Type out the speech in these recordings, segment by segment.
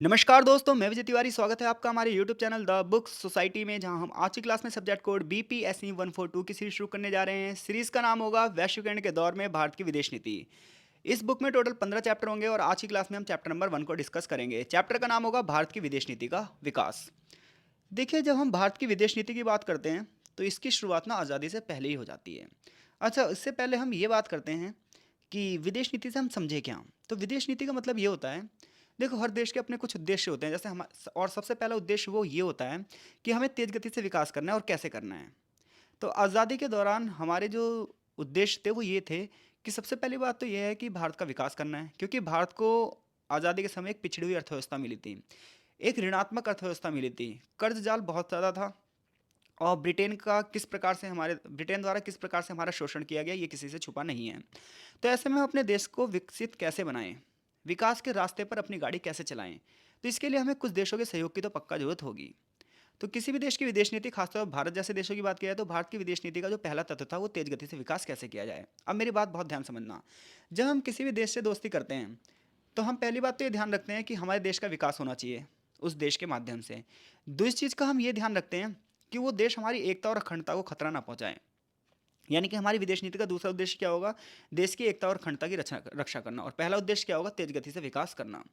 नमस्कार दोस्तों, मैं विजय तिवारी। स्वागत है आपका हमारे YouTube channel the book society में, जहां हम आज की क्लास में सब्जेक्ट कोड BPSE 142 की सीरीज शुरू करने जा रहे हैं। सीरीज का नाम होगा वैश्वीकरण के दौर में भारत की विदेश नीति। इस बुक में टोटल 15 चैप्टर होंगे और आज की क्लास में हम चैप्टर नंबर 1 को डिस्कस करेंगे। चैप्टर का नाम होगा भारत की विदेश नीति का विकास। देखिए, जब हम भारत की विदेश नीति की बात करते हैं तो इसकी शुरुआत ना आज़ादी से पहले ही हो जाती है। अच्छा, इससे पहले हम ये बात करते हैं कि विदेश नीति से हम समझे क्या। तो विदेश नीति का मतलब ये होता है, देखो, हर देश के अपने कुछ उद्देश्य होते हैं। जैसे हम, और सबसे पहला उद्देश्य वो ये होता है कि हमें तेज गति से विकास करना है और कैसे करना है। तो आज़ादी के दौरान हमारे जो उद्देश्य थे वो ये थे कि सबसे पहली बात तो ये है कि भारत का विकास करना है, क्योंकि भारत को आज़ादी के समय एक पिछड़ी हुई अर्थव्यवस्था मिली थी, एक ऋणात्मक अर्थव्यवस्था मिली थी, कर्ज जाल बहुत ज़्यादा था। और ब्रिटेन द्वारा किस प्रकार से हमारा शोषण किया गया, ये किसी से छुपा नहीं है। तो ऐसे में हम अपने देश को विकसित कैसे बनाएं, विकास के रास्ते पर अपनी गाड़ी कैसे चलाएं। तो इसके लिए हमें कुछ देशों के सहयोग की तो पक्का जरूरत होगी। तो किसी भी देश की विदेश नीति, खासतौर पर भारत जैसे देशों की बात किया जाए, तो भारत की विदेश नीति का जो पहला तत्व था वो तेज गति से विकास कैसे किया जाए। अब मेरी बात बहुत ध्यान समझना। जब हम किसी भी देश से दोस्ती करते हैं तो हम पहली बात तो ये ध्यान रखते हैं कि हमारे देश का विकास होना चाहिए उस देश के माध्यम से। दूसरी चीज़ का हम ये ध्यान रखते हैं कि वो देश हमारी एकता और अखंडता को खतरा ना पहुंचाए। यानी कि हमारी विदेश नीति का दूसरा उद्देश्य क्या होगा? देश की एकता और अखंडता की रक्षा रक्षा करना। और पहला उद्देश्य क्या होगा? तेज गति से विकास करना।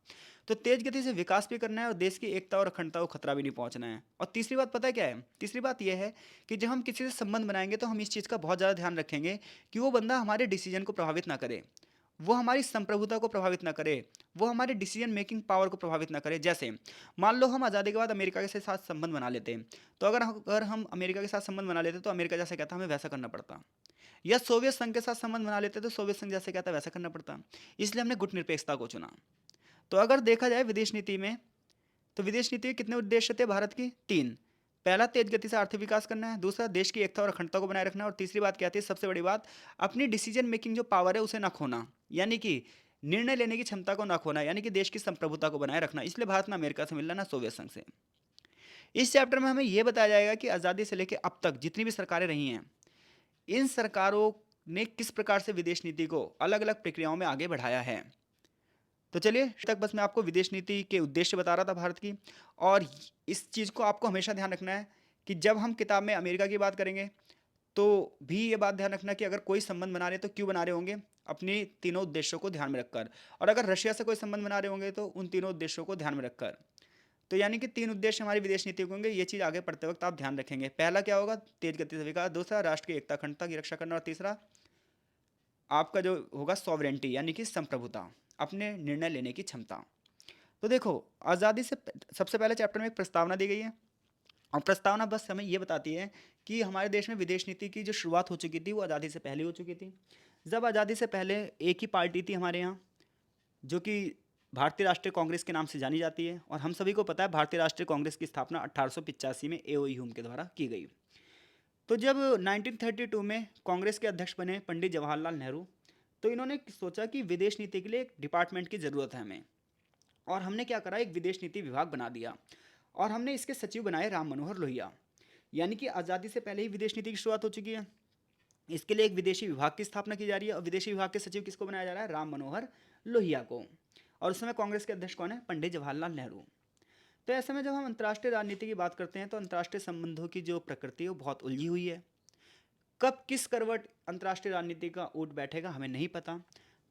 तो तेज गति से विकास भी करना है और देश की एकता और अखंडता को खतरा भी नहीं पहुंचना है। और तीसरी बात पता है क्या है? तीसरी बात यह है कि जब हम किसी से संबंध बनाएंगे तो हम इस चीज़ का बहुत ज़्यादा ध्यान रखेंगे कि वो बंदा हमारे डिसीजन को प्रभावित ना करे, वो हमारी संप्रभुता को प्रभावित ना करे, वो हमारे डिसीजन मेकिंग पावर को प्रभावित ना करे। जैसे मान लो हम आज़ादी के बाद अमेरिका के साथ संबंध बना लेते हैं, तो अगर हम अमेरिका के साथ संबंध बना लेते तो अमेरिका जैसा कहता हमें वैसा करना पड़ता, या सोवियत संघ के साथ संबंध बना लेते तो सोवियत संघ जैसे कहता वैसा करना पड़ता। इसलिए हमने गुट निरपेक्षता को चुना। तो अगर देखा जाए विदेश नीति में, तो विदेश नीति के कितने उद्देश्य थे भारत की? तीन। पहला, तेज गति से आर्थिक विकास करना है। दूसरा, देश की एकता और अखंडता को बनाए रखना है। और तीसरी बात क्या थी, सबसे बड़ी बात, अपनी डिसीजन मेकिंग जो पावर है उसे ना खोना, यानी कि निर्णय लेने की क्षमता को ना खोना, यानी कि देश की संप्रभुता को बनाए रखना। इसलिए भारत ना अमेरिका से मिलना, ना सोवियत संघ से। इस चैप्टर में हमें यह बताया जाएगा कि आज़ादी से लेकर अब तक जितनी भी सरकारें रही हैं, इन सरकारों ने किस प्रकार से विदेश नीति को अलग अलग प्रक्रियाओं में आगे बढ़ाया है। तो चलिए, तक बस मैं आपको विदेश नीति के उद्देश्य बता रहा था भारत की। और इस चीज़ को आपको हमेशा ध्यान रखना है कि जब हम किताब में अमेरिका की बात करेंगे तो भी ये बात ध्यान रखना कि अगर कोई संबंध बना रहे तो क्यों बना रहे होंगे, अपनी तीनों उद्देश्यों को ध्यान में रखकर। और अगर रशिया से कोई संबंध बना रहे होंगे तो उन तीनों उद्देश्यों को ध्यान में रखकर। तो यानी कि तीन उद्देश्य हमारी विदेश नीति के होंगे। ये चीज़ आगे पढ़ते वक्त आप ध्यान रखेंगे। पहला क्या होगा? तेज गति से विकास। दूसरा, राष्ट्र की एकता अखंडता की रक्षा करना। और तीसरा आपका जो होगा सॉवरेंटी, यानी कि संप्रभुता, अपने निर्णय लेने की क्षमता। तो देखो, आज़ादी से सबसे पहले चैप्टर में एक प्रस्तावना दी गई है। और प्रस्तावना बस हमें ये बताती है कि हमारे देश में विदेश नीति की जो शुरुआत हो चुकी थी वो आज़ादी से पहले हो चुकी थी। जब आज़ादी से पहले एक ही पार्टी थी हमारे यहाँ, जो कि भारतीय राष्ट्रीय कांग्रेस के नाम से जानी जाती है। और हम सभी को पता है भारतीय राष्ट्रीय कांग्रेस की स्थापना 1885 में एओई ह्यूम के द्वारा की गई। तो जब 1932 में कांग्रेस के अध्यक्ष बने पंडित जवाहरलाल नेहरू, तो इन्होंने सोचा कि विदेश नीति के लिए एक डिपार्टमेंट की ज़रूरत है हमें। और हमने क्या करा, एक विदेश नीति विभाग बना दिया। और हमने इसके सचिव बनाए राम मनोहर लोहिया। यानी कि आज़ादी से पहले ही विदेश नीति की शुरुआत हो चुकी है। इसके लिए एक विदेशी विभाग की स्थापना की जा रही है। और विदेशी विभाग के सचिव किसको बनाया जा रहा है? राम मनोहर लोहिया को। और उस समय कांग्रेस के अध्यक्ष कौन है? पंडित जवाहरलाल नेहरू। तो ऐसे में जब हम अंतर्राष्ट्रीय राजनीति की बात करते हैं तो अंतर्राष्ट्रीय संबंधों की जो प्रकृति है वो बहुत उलझी हुई है। कब किस करवट अंतर्राष्ट्रीय राजनीति का ऊँट बैठेगा हमें नहीं पता।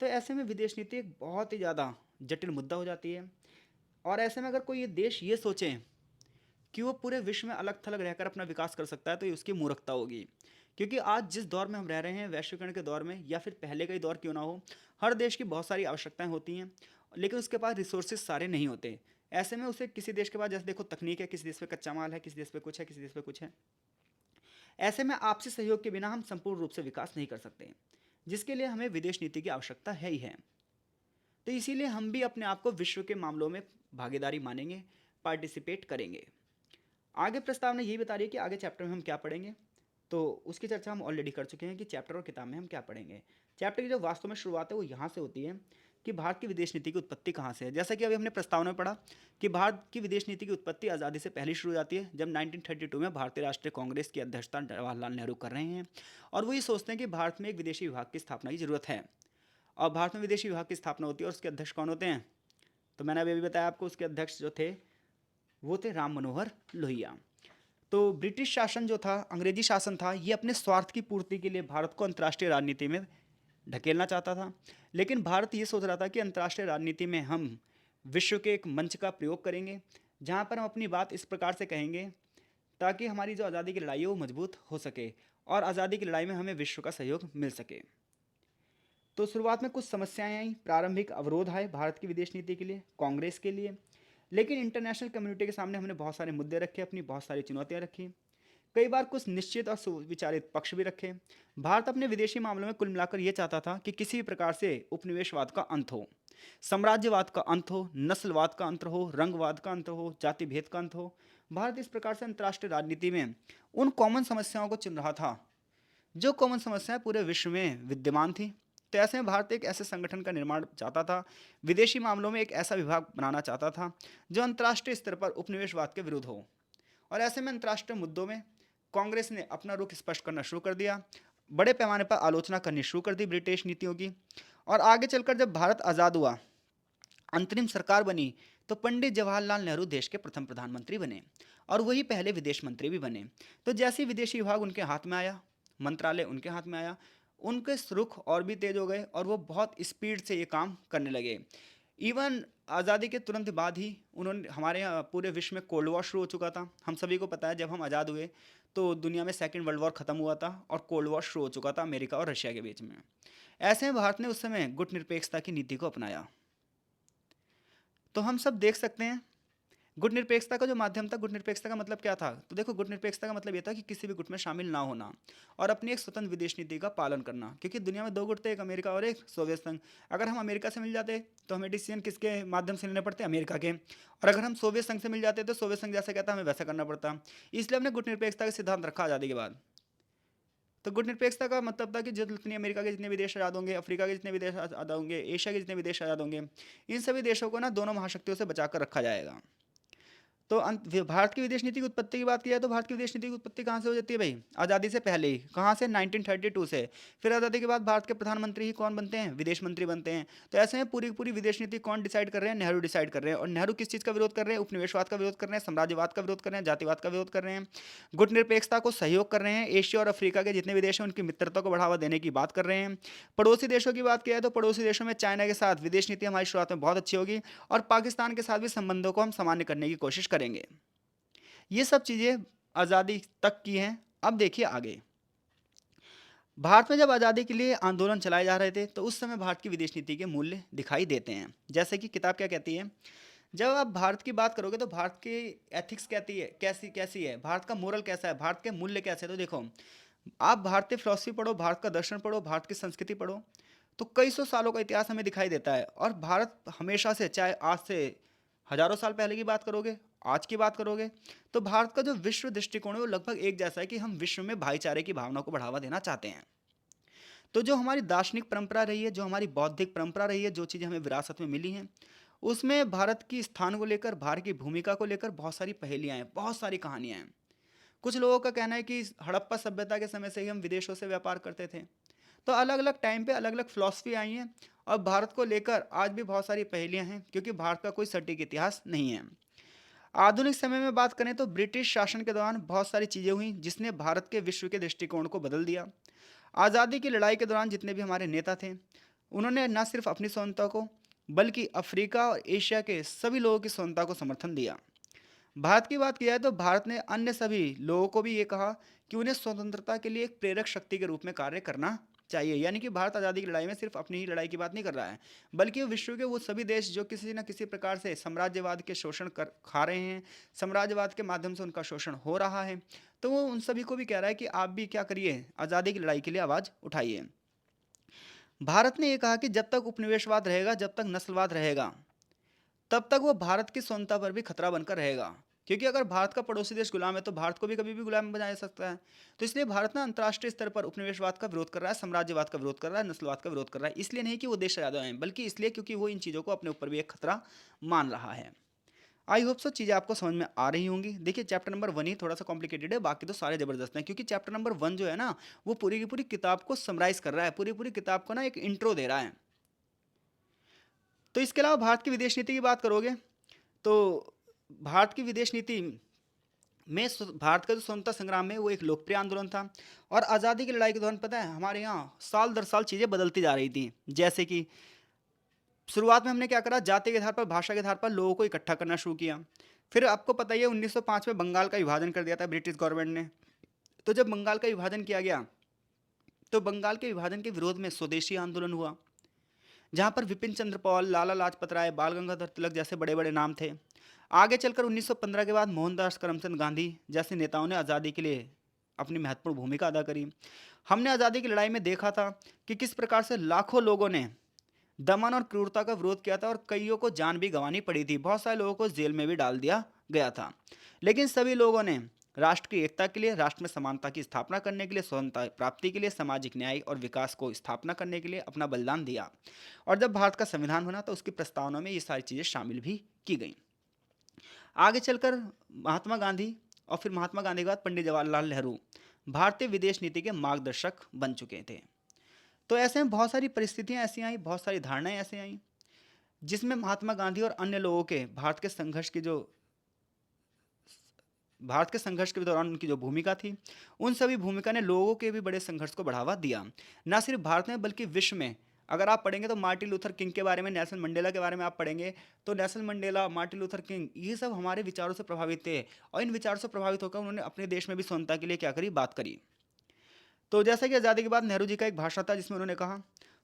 तो ऐसे में विदेश नीति एक बहुत ही ज़्यादा जटिल मुद्दा हो जाती है। और ऐसे में अगर कोई ये देश ये सोचे कि वो पूरे विश्व में अलग थलग रहकर अपना विकास कर सकता है तो ये उसकी मूर्खता होगी। क्योंकि आज जिस दौर में हम रह रहे हैं, वैश्वीकरण के दौर में या फिर पहले का ही दौर क्यों ना हो, हर देश की बहुत सारी आवश्यकताएं होती हैं, लेकिन उसके पास रिसोर्सेज सारे नहीं होते। ऐसे में उसे किसी देश के पास, जैसे देखो, तकनीक है, किसी देश पे कच्चा माल है, किसी देश पे कुछ है, किसी देश पे कुछ है। ऐसे में आपसी सहयोग के बिना हम संपूर्ण रूप से विकास नहीं कर सकते, जिसके लिए हमें विदेश नीति की आवश्यकता है ही है। तो इसीलिए हम भी अपने आप को विश्व के मामलों में भागीदारी मानेंगे, पार्टिसिपेट करेंगे। आगे प्रस्तावना यही बता रही है कि आगे चैप्टर में हम क्या पढ़ेंगे। तो उसकी चर्चा हम ऑलरेडी कर चुके हैं कि चैप्टर और किताब में हम क्या पढ़ेंगे। चैप्टर की जो वास्तव में शुरुआत है वो यहाँ से होती है कि भारत की विदेश नीति की उत्पत्ति कहाँ से है। जैसा कि अभी हमने प्रस्तावना में पढ़ा कि भारत की विदेश नीति की उत्पत्ति आज़ादी से पहले शुरू हो जाती है, जब 1932 में भारतीय राष्ट्रीय कांग्रेस की अध्यक्षता जवाहरलाल नेहरू कर रहे हैं। और वो ये सोचते हैं कि भारत में एक विदेशी विभाग की स्थापना की जरूरत है। और भारत में विदेशी विभाग की स्थापना होती है और उसके अध्यक्ष कौन होते हैं? तो मैंने अभी अभी बताया आपको, उसके अध्यक्ष जो थे वो थे राम मनोहर लोहिया। तो ब्रिटिश शासन जो था, अंग्रेजी शासन था, ये अपने स्वार्थ की पूर्ति के लिए भारत को अंतर्राष्ट्रीय राजनीति में ढकेलना चाहता था। लेकिन भारत ये सोच रहा था कि अंतर्राष्ट्रीय राजनीति में हम विश्व के एक मंच का प्रयोग करेंगे, जहाँ पर हम अपनी बात इस प्रकार से कहेंगे ताकि हमारी जो आज़ादी की लड़ाई है वो मजबूत हो सके और आज़ादी की लड़ाई में हमें विश्व का सहयोग मिल सके। तो शुरुआत में कुछ समस्याएं आई, प्रारंभिक अवरोध आए भारत की विदेश नीति के लिए, कांग्रेस के लिए। लेकिन इंटरनेशनल कम्युनिटी के सामने हमने बहुत सारे मुद्दे रखे, अपनी बहुत सारी चुनौतियां रखी, कई बार कुछ निश्चित और सुविचारित पक्ष भी रखे। भारत अपने विदेशी मामलों में कुल मिलाकर यह चाहता था कि किसी भी प्रकार से उपनिवेशवाद का अंत हो, साम्राज्यवाद का अंत हो, नस्लवाद का अंत हो, रंगवाद का अंत हो, जाति भेद का अंत हो। भारत इस प्रकार से अंतर्राष्ट्रीय राजनीति में उन कॉमन समस्याओं को चुन रहा था जो कॉमन समस्याएं पूरे विश्व में विद्यमान थी। तो ऐसे में भारत एक ऐसे संगठन का निर्माण चाहता था, विदेशी मामलों में एक ऐसा विभाग बनाना चाहता था जो अंतर्राष्ट्रीय स्तर पर उपनिवेशवाद के विरुद्ध हो। और ऐसे में अंतर्राष्ट्रीय मुद्दों में कांग्रेस ने अपना रुख स्पष्ट करना शुरू कर दिया, बड़े पैमाने पर आलोचना करनी शुरू कर दी ब्रिटिश नीतियों की। और आगे चलकर जब भारत आज़ाद हुआ, अंतरिम सरकार बनी, तो पंडित जवाहरलाल नेहरू देश के प्रथम प्रधानमंत्री बने और वही पहले विदेश मंत्री भी बने। तो जैसे ही विदेशी विभाग उनके हाथ में आया, मंत्रालय उनके हाथ में आया, उनके रुख और भी तेज हो गए और वो बहुत स्पीड से ये काम करने लगे। इवन आज़ादी के तुरंत बाद ही उन्होंने, हमारे यहाँ पूरे विश्व में कोल्ड वॉर शुरू हो चुका था। हम सभी को पता है जब हम आज़ाद हुए तो दुनिया में सेकेंड वर्ल्ड वॉर ख़त्म हुआ था और कोल्ड वॉर शुरू हो चुका था अमेरिका और रशिया के बीच में। ऐसे में भारत ने उस समय गुटनिरपेक्षता की नीति को अपनाया। तो हम सब देख सकते हैं गुटनिरपेक्षता का जो माध्यम था, गुटनिरपेक्षता का मतलब क्या था? तो देखो, गुटनिरपेक्षता का मतलब ये था कि किसी भी गुट में शामिल ना होना और अपनी एक स्वतंत्र विदेश नीति का पालन करना। क्योंकि दुनिया में दो गुट थे, एक अमेरिका और एक सोवियत संघ। अगर हम अमेरिका से मिल जाते तो हमें डिसीजन किसके माध्यम से लेने पड़ते? अमेरिका के। और अगर हम सोवियत संघ से मिल जाते तो सोवियत संघ जैसा कहता हमें वैसा करना पड़ता। इसलिए हमने गुटनिरपेक्षता का सिद्धांत रखा आज़ादी के बाद। तो गुटनिरपेक्षता का मतलब था कि जितनी अमेरिका के जितने भी देश आज़ाद होंगे, अफ्रीका के जितने भी देश आज़ाद होंगे, एशिया के जितने भी देश आज़ाद होंगे, इन सभी देशों को ना दोनों महाशक्तियों से बचाकर रखा जाएगा। तो भारत की विदेश नीति की उत्पत्ति की बात की जाए तो भारत की विदेश नीति की उत्पत्ति कहाँ से हो जाती है भाई? आज़ादी से पहले ही। कहाँ से? 1932 से। फिर आज़ादी के बाद भारत के प्रधानमंत्री ही कौन बनते हैं? विदेश मंत्री बनते हैं। तो ऐसे में पूरी पूरी विदेश नीति कौन डिसाइड कर रहे हैं? नेहरू डिसाइड कर रहे हैं। और नेहरू किस चीज़ का विरोध कर रहे हैं? उपनिवेशवाद का विरोध कर रहे हैं, साम्राज्यवाद का विरोध कर रहे हैं, जातिवाद का विरोध कर रहे हैं, गुटनिरपेक्षता को सहयोग कर रहे हैं, एशिया और अफ्रीका के जितने भी देश हैं उनकी मित्रता को बढ़ावा देने की बात कर रहे हैं। पड़ोसी देशों की बात की जाए तो पड़ोसी देशों में चाइना के साथ विदेश नीति हमारी शुरुआत में बहुत अच्छी होगी और पाकिस्तान के साथ भी संबंधों को हम सामान्य करने की कोशिश करेंगे। ये सब चीज़ें आज़ादी तक की हैं। अब देखिए आगे, भारत में जब आज़ादी के लिए आंदोलन चलाए जा रहे थे तो उस समय भारत की विदेश नीति के मूल्य दिखाई देते हैं। जैसे कि किताब क्या कहती है, जब आप भारत की बात करोगे तो भारत की एथिक्स कहती है कैसी कैसी है, भारत का मोरल कैसा है, भारत के मूल्य कैसे हैं। तो देखो, आप भारतीय फिलॉसफी पढ़ो, भारत का दर्शन पढ़ो, भारत की संस्कृति पढ़ो, तो कई सौ सालों का इतिहास हमें दिखाई देता है। और भारत हमेशा से, चाहे आज से हजारों साल पहले की बात करोगे, आज की बात करोगे, तो भारत का जो विश्व दृष्टिकोण है वो लगभग एक जैसा है कि हम विश्व में भाईचारे की भावना को बढ़ावा देना चाहते हैं। तो जो हमारी दार्शनिक परंपरा रही है, जो हमारी बौद्धिक परंपरा रही है, जो चीज़ें हमें विरासत में मिली हैं, उसमें भारत की स्थान को लेकर, भारत की भूमिका को लेकर बहुत सारी पहेलियाँ हैं, बहुत सारी कहानियाँ हैं। कुछ लोगों का कहना है कि हड़प्पा सभ्यता के समय से ही हम विदेशों से व्यापार करते थे। तो अलग अलग टाइम पे अलग अलग फिलॉसफी आई हैं और भारत को लेकर आज भी बहुत सारी पहेलियां हैं, क्योंकि भारत का कोई सटीक इतिहास नहीं है। आधुनिक समय में बात करें तो ब्रिटिश शासन के दौरान बहुत सारी चीज़ें हुई जिसने भारत के विश्व के दृष्टिकोण को बदल दिया। आज़ादी की लड़ाई के दौरान जितने भी हमारे नेता थे, उन्होंने न सिर्फ अपनी स्वतंत्रता को बल्कि अफ्रीका और एशिया के सभी लोगों की स्वतंत्रता को समर्थन दिया। भारत की बात की जाए तो भारत ने अन्य सभी लोगों को भी ये कहा कि उन्हें स्वतंत्रता के लिए एक प्रेरक शक्ति के रूप में कार्य करना चाहिए। यानी कि भारत आज़ादी की लड़ाई में सिर्फ अपनी ही लड़ाई की बात नहीं कर रहा है, बल्कि वो विश्व के वो सभी देश जो किसी न किसी प्रकार से साम्राज्यवाद के शोषण कर खा रहे हैं, साम्राज्यवाद के माध्यम से उनका शोषण हो रहा है, तो वो उन सभी को भी कह रहा है कि आप भी क्या करिए, आज़ादी की लड़ाई के लिए आवाज़ उठाइए। भारत ने यह कहा कि जब तक उपनिवेशवाद रहेगा, जब तक नस्लवाद रहेगा, तब तक वो भारत की स्वतंत्रता पर भी खतरा बनकर रहेगा। क्योंकि अगर भारत का पड़ोसी देश गुलाम है तो भारत को भी कभी भी गुलाम बनाया जा सकता है। तो इसलिए भारत ना अंतर्राष्ट्रीय स्तर पर उपनिवेशवाद का विरोध कर रहा है, साम्राज्यवाद का विरोध कर रहा है, नस्लवाद का विरोध कर रहा है। इसलिए नहीं कि वो देश आज़ाद हैं, बल्कि इसलिए क्योंकि वो इन चीज़ों को अपने ऊपर भी एक खतरा मान रहा है। आई होप सो चीज़ें आपको समझ में आ रही होंगी। देखिए, चैप्टर नंबर 1 ही थोड़ा सा कॉम्प्लिकेटेड है, बाकी तो सारे ज़बरदस्त हैं। क्योंकि चैप्टर नंबर 1 जो है ना, वो पूरी की पूरी किताब को समराइज़ कर रहा है, पूरी पूरी किताब को ना एक इंट्रो दे रहा है। तो इसके अलावा भारत की विदेश नीति की बात करोगे तो भारत की विदेश नीति में भारत का जो स्वतंत्रता संग्राम है वो एक लोकप्रिय आंदोलन था। और आज़ादी की लड़ाई के दौरान पता है हमारे यहाँ साल दर साल चीज़ें बदलती जा रही थी। जैसे कि शुरुआत में हमने क्या करा, जाति के आधार पर, भाषा के आधार पर लोगों को इकट्ठा करना शुरू किया। फिर आपको पता ही है 1905 में बंगाल का विभाजन कर दिया था ब्रिटिश गवर्नमेंट ने। तो जब बंगाल का विभाजन किया गया तो बंगाल के विभाजन के विरोध में स्वदेशी आंदोलन हुआ, जहां पर विपिन चंद्र पॉल, लाला लाजपत राय, बाल गंगाधर तिलक जैसे बड़े बड़े नाम थे। आगे चलकर 1915 के बाद मोहनदास करमचंद गांधी जैसे नेताओं ने आज़ादी के लिए अपनी महत्वपूर्ण भूमिका अदा करी। हमने आज़ादी की लड़ाई में देखा था कि किस प्रकार से लाखों लोगों ने दमन और क्रूरता का विरोध किया था और कईयों को जान भी गंवानी पड़ी थी, बहुत सारे लोगों को जेल में भी डाल दिया गया था। लेकिन सभी लोगों ने राष्ट्र की एकता के लिए, राष्ट्र में समानता की स्थापना करने के लिए, स्वतंत्रता प्राप्ति के लिए, सामाजिक न्याय और विकास को स्थापना करने के लिए अपना बलिदान दिया। और जब भारत का संविधान बना तो उसकी प्रस्तावना में ये सारी चीज़ें शामिल भी की गई। आगे चलकर महात्मा गांधी और फिर महात्मा गांधी के बाद पंडित जवाहरलाल नेहरू भारतीय विदेश नीति के मार्गदर्शक बन चुके थे। तो ऐसे में बहुत सारी परिस्थितियां ऐसी आई, बहुत सारी धारणाएं ऐसे आई, जिसमें महात्मा गांधी और अन्य लोगों के भारत के संघर्ष के दौरान उनकी जो भूमिका थी, उन सभी भूमिका ने लोगों के भी बड़े संघर्ष को बढ़ावा दिया। ना सिर्फ भारत में बल्कि विश्व में अगर आप पढ़ेंगे तो मार्टिन लूथर किंग के बारे में, नेल्सन मंडेला के बारे में आप पढ़ेंगे तो Nelson Mandela, Martin Luther king, ये सब हमारे विचारों से प्रभावित थे। और इन विचारों से प्रभावित होकर उन्होंने अपने देश में भी स्वतंत्रता के लिए क्या करी, बात करी। तो जैसा कि आज़ादी के बाद नेहरू जी का एक भाषण था जिसमें उन्होंने कहा,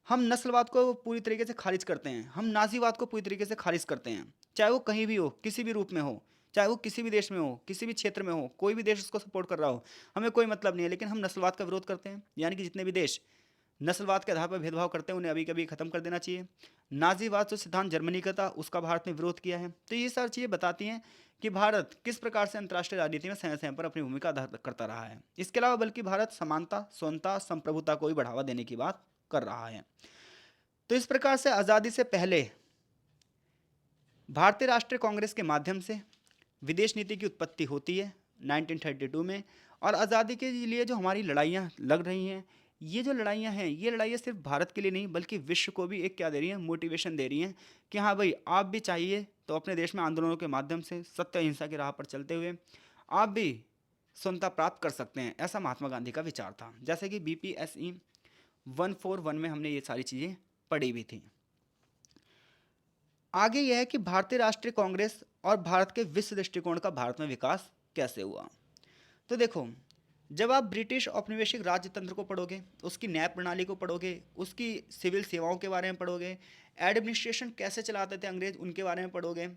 हम नस्लवाद को पूरी तरीके से खारिज करते हैं, हम नाजीवाद को पूरी तरीके से खारिज करते हैं, चाहे वो कहीं भी हो, किसी भी रूप में हो, चाहे वो किसी भी देश में हो, किसी भी क्षेत्र में हो, कोई भी देश उसको सपोर्ट कर रहा हो, हमें कोई मतलब नहीं है। लेकिन हम नस्लवाद का विरोध करते हैं, यानी कि जितने भी देश नस्लवाद के आधार पर भेदभाव करते हैं उन्हें अभी कभी खत्म कर देना चाहिए। नाजीवाद जो सिद्धांत जर्मनी का था उसका भारत ने विरोध किया है। तो ये सारी चीज़ें बताती हैं कि भारत किस प्रकार से अंतर्राष्ट्रीय राजनीति में समय समय पर अपनी भूमिका अदा करता रहा है। इसके अलावा बल्कि भारत समानता, स्वतंत्रता, संप्रभुता को भी बढ़ावा देने की बात कर रहा है। तो इस प्रकार से आज़ादी से पहले भारतीय राष्ट्रीय कांग्रेस के माध्यम से विदेश नीति की उत्पत्ति होती है 1932 में। और आज़ादी के लिए जो हमारी लड़ाइयाँ लग रही हैं, ये जो लड़ाइयाँ हैं, ये लड़ाइयाँ सिर्फ भारत के लिए नहीं बल्कि विश्व को भी एक क्या दे रही हैं, मोटिवेशन दे रही हैं कि हाँ भाई, आप भी चाहिए तो अपने देश में आंदोलनों के माध्यम से सत्य अहिंसा की राह पर चलते हुए आप भी स्वतंत्रता प्राप्त कर सकते हैं। ऐसा महात्मा गांधी का विचार था। जैसे कि BPSE 141 में हमने ये सारी चीज़ें पढ़ी भी थी। आगे यह है कि भारतीय राष्ट्रीय कांग्रेस और भारत के विश्व दृष्टिकोण का भारत में विकास कैसे हुआ। तो देखो, जब आप ब्रिटिश औपनिवेशिक राज्य तंत्र को पढ़ोगे, उसकी न्याय प्रणाली को पढ़ोगे, उसकी सिविल सेवाओं के बारे में पढ़ोगे, एडमिनिस्ट्रेशन कैसे चलाते थे अंग्रेज उनके बारे में पढ़ोगे,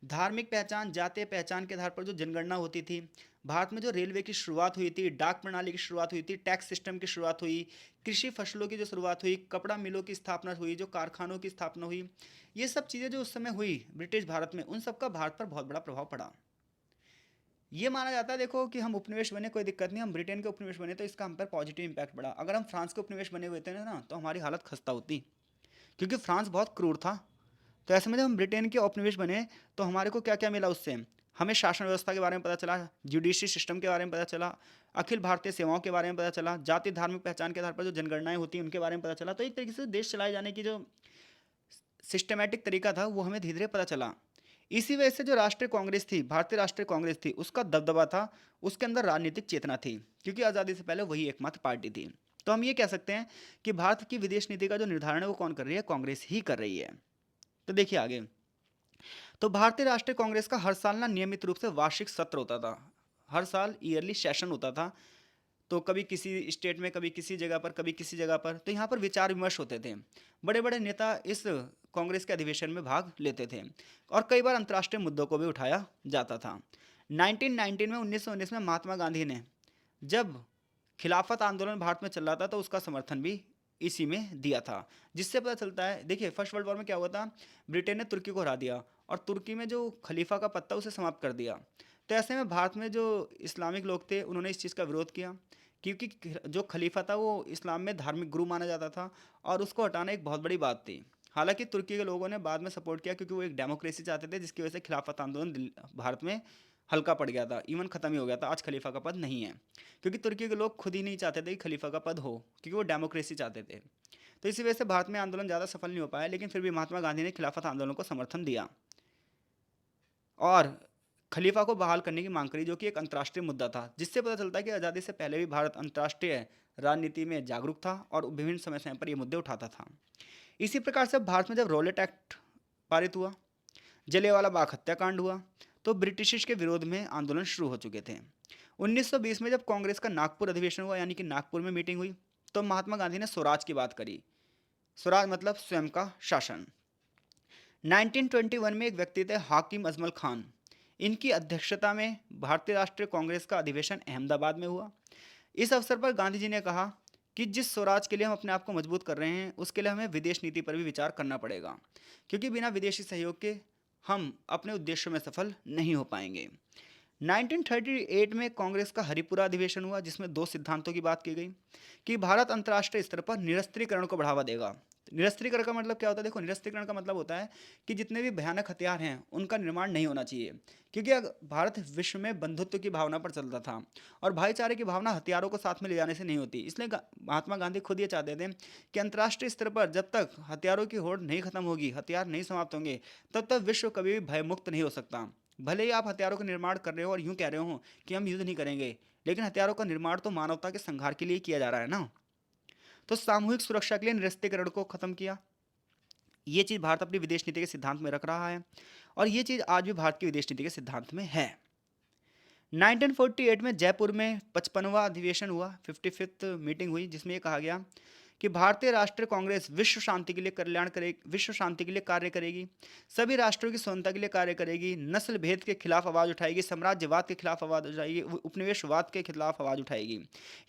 धार्मिक पहचान, जातीय पहचान के आधार पर जो जनगणना होती थी, भारत में जो रेलवे की शुरुआत हुई थी, डाक प्रणाली की शुरुआत हुई थी, टैक्स सिस्टम की शुरुआत हुई, कृषि फसलों की जो शुरुआत हुई, कपड़ा मिलों की स्थापना हुई, जो कारखानों की स्थापना हुई, ये सब चीज़ें जो उस समय हुई ब्रिटिश भारत में, उन सब का भारत पर बहुत बड़ा प्रभाव पड़ा। ये माना जाता है देखो कि हम उपनिवेश बने, कोई दिक्कत नहीं, हम ब्रिटेन के उपनिवेश बने तो इसका हम पर पॉजिटिव इंपैक्ट पड़ा। अगर हम फ्रांस के उपनिवेश बने हुए थे ना तो हमारी हालत खस्ता होती, क्योंकि फ्रांस बहुत क्रूर था। तो ऐसे में जब हम ब्रिटेन के औपनिवेश बने तो हमारे को क्या क्या मिला उससे, हमें शासन व्यवस्था के बारे में पता चला, जुडिशरी सिस्टम के बारे में पता चला, अखिल भारतीय सेवाओं के बारे में पता चला, जाति धार्मिक पहचान के आधार पर जो जनगणनाएं होती हैं उनके बारे में पता चला। तो एक तरीके से देश चलाए जाने की जो सिस्टमेटिक तरीका था वो हमें धीरे धीरे पता चला। इसी वजह से जो राष्ट्रीय कांग्रेस थी, भारतीय राष्ट्रीय कांग्रेस थी, उसका दबदबा था, उसके अंदर राजनीतिक चेतना थी, क्योंकि आज़ादी से पहले वही एकमात्र पार्टी थी। तो हम ये कह सकते हैं कि भारत की विदेश नीति का जो निर्धारण है वो कौन कर रही है, कांग्रेस ही कर रही है। तो देखिए आगे, तो भारतीय राष्ट्रीय कांग्रेस का हर साल ना नियमित रूप से वार्षिक सत्र होता था, हर साल ईयरली सेशन होता था। तो कभी किसी स्टेट में, कभी किसी जगह पर, कभी किसी जगह पर, तो यहाँ पर विचार विमर्श होते थे। बड़े बड़े नेता इस कांग्रेस के अधिवेशन में भाग लेते थे और कई बार अंतर्राष्ट्रीय मुद्दों को भी उठाया जाता था। 1919 में 1919 में महात्मा गांधी ने जब खिलाफत आंदोलन भारत में चल रहा था तो उसका समर्थन भी इसी में दिया था। जिससे पता चलता है, देखिए फर्स्ट वर्ल्ड वॉर में क्या हुआ था, ब्रिटेन ने तुर्की को हरा दिया और तुर्की में जो खलीफा का पत्ता उसे समाप्त कर दिया। तो ऐसे में भारत में जो इस्लामिक लोग थे उन्होंने इस चीज़ का विरोध किया, क्योंकि जो खलीफा था वो इस्लाम में धार्मिक गुरु माना जाता था और उसको हटाना एक बहुत बड़ी बात थी। हालांकि तुर्की के लोगों ने बाद में सपोर्ट किया, क्योंकि वो एक डेमोक्रेसी चाहते थे, जिसकी वजह से खिलाफत आंदोलन भारत में हल्का पड़ गया था, इवन ख़त्म ही हो गया था। आज खलीफा का पद नहीं है, क्योंकि तुर्की के लोग खुद ही नहीं चाहते थे कि खलीफा का पद हो, क्योंकि वो डेमोक्रेसी चाहते थे। तो इसी वजह से भारत में आंदोलन ज़्यादा सफल नहीं हो पाया, लेकिन फिर भी महात्मा गांधी ने खिलाफत आंदोलन को समर्थन दिया और खलीफा को बहाल करने की मांग करी, जो कि एक अंतर्राष्ट्रीय मुद्दा था, जिससे पता चलता है कि आज़ादी से पहले भी भारत अंतर्राष्ट्रीय राजनीति में जागरूक था और विभिन्न समय समय पर ये मुद्दे उठाता था। इसी प्रकार से भारत में जब रॉलेट एक्ट पारित हुआ, जलियांवाला बाग हत्याकांड हुआ, तो ब्रिटिश के विरोध में आंदोलन शुरू हो चुके थे। 1920 में जब कांग्रेस का नागपुर अधिवेशन हुआ, यानी कि नागपुर में मीटिंग हुई, तो महात्मा गांधी ने स्वराज की बात करी। स्वराज मतलब स्वयं का शासन। 1921 में एक व्यक्ति थे हाकिम अजमल खान, इनकी अध्यक्षता में भारतीय राष्ट्रीय कांग्रेस का अधिवेशन अहमदाबाद में हुआ। इस अवसर पर गांधी जी ने कहा कि जिस स्वराज के लिए हम अपने आप को मजबूत कर रहे हैं, उसके लिए हमें विदेश नीति पर भी विचार करना पड़ेगा, क्योंकि बिना विदेशी सहयोग के हम अपने उद्देश्यों में सफल नहीं हो पाएंगे। 1938 में कांग्रेस का हरिपुरा अधिवेशन हुआ, जिसमें दो सिद्धांतों की बात की गई कि भारत अंतर्राष्ट्रीय स्तर पर निरस्त्रीकरण को बढ़ावा देगा। निरस्त्रीकरण का मतलब क्या होता है? देखो, निरस्त्रीकरण का मतलब होता है कि जितने भी भयानक हथियार हैं उनका निर्माण नहीं होना चाहिए, क्योंकि भारत विश्व में बंधुत्व की भावना पर चलता था और भाईचारे की भावना हथियारों को साथ में ले जाने से नहीं होती। इसलिए महात्मा गांधी खुद ये चाहते थे कि अंतर्राष्ट्रीय स्तर पर जब तक हथियारों की होड़ नहीं खत्म होगी, हथियार नहीं समाप्त होंगे, तब तक विश्व कभी भी भयमुक्त नहीं हो सकता। भले ही आप हथियारों का निर्माण कर रहे हो और यूं कह रहे हो कि हम युद्ध नहीं करेंगे, लेकिन हथियारों का निर्माण तो मानवता के संहार के लिए किया जा रहा है ना। तो सामूहिक सुरक्षा के लिए निरस्त्रीकरण को खत्म किया। ये चीज़ भारत अपनी विदेश नीति के सिद्धांत में रख रहा है और ये चीज़ आज भी भारत की विदेश नीति के सिद्धांत में है। 1948 में जयपुर में 55वां अधिवेशन हुआ, 55th मीटिंग हुई, जिसमें ये कहा गया कि भारतीय राष्ट्रीय कांग्रेस विश्व शांति के लिए विश्व शांति के लिए कार्य करेगी, सभी राष्ट्रों की स्वतंत्रता के लिए कार्य करेगी, नस्ल भेद के खिलाफ आवाज उठाएगी, साम्राज्यवाद के खिलाफ आवाज उठाएगी, उपनिवेशवाद के खिलाफ आवाज उठाएगी।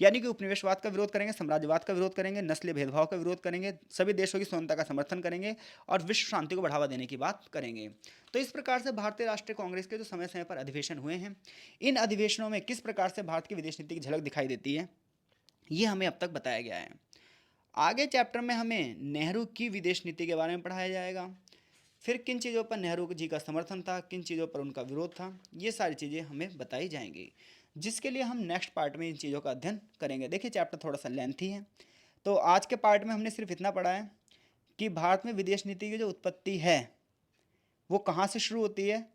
यानी कि उपनिवेशवाद का विरोध करेंगे, साम्राज्यवाद का विरोध करेंगे, नस्लीय भेदभाव का विरोध करेंगे, सभी देशों की स्वतंत्रता का समर्थन करेंगे और विश्व शांति को बढ़ावा देने की बात करेंगे। तो इस प्रकार से भारतीय राष्ट्रीय कांग्रेस के जो समय समय पर अधिवेशन हुए हैं, इन अधिवेशनों में किस प्रकार से भारत की विदेश नीति की झलक दिखाई देती है, ये हमें अब तक बताया गया है। आगे चैप्टर में हमें नेहरू की विदेश नीति के बारे में पढ़ाया जाएगा। फिर किन चीज़ों पर नेहरू जी का समर्थन था, किन चीज़ों पर उनका विरोध था, ये सारी चीज़ें हमें बताई जाएंगी, जिसके लिए हम नेक्स्ट पार्ट में इन चीज़ों का अध्ययन करेंगे। देखिए, चैप्टर थोड़ा सा लेंथी है, तो आज के पार्ट में हमने सिर्फ इतना पढ़ा है कि भारत में विदेश नीति की जो उत्पत्ति है वो कहाँ से शुरू होती है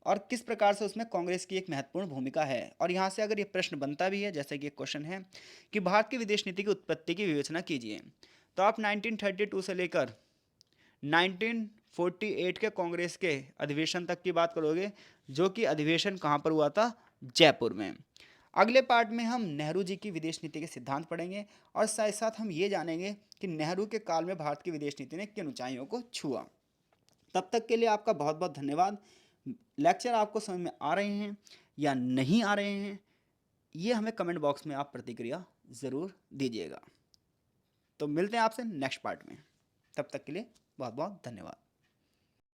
और किस प्रकार से उसमें कांग्रेस की एक महत्वपूर्ण भूमिका है। और यहाँ से अगर ये प्रश्न बनता भी है, जैसे कि एक क्वेश्चन है कि भारत की विदेश नीति की उत्पत्ति की विवेचना कीजिए, तो आप 1932 से लेकर 1948 के कांग्रेस के अधिवेशन तक की बात करोगे, जो कि अधिवेशन कहाँ पर हुआ था? जयपुर में। अगले पार्ट में हम नेहरू जी की विदेश नीति के सिद्धांत पढ़ेंगे और साथ साथ हम ये जानेंगे कि नेहरू के काल में भारत की विदेश नीति ने किन ऊंचाइयों को छुआ। तब तक के लिए आपका बहुत बहुत धन्यवाद। लेक्चर आपको समझ में आ रहे हैं या नहीं आ रहे हैं, ये हमें कमेंट बॉक्स में आप प्रतिक्रिया ज़रूर दीजिएगा। तो मिलते हैं आपसे नेक्स्ट पार्ट में, तब तक के लिए बहुत बहुत धन्यवाद।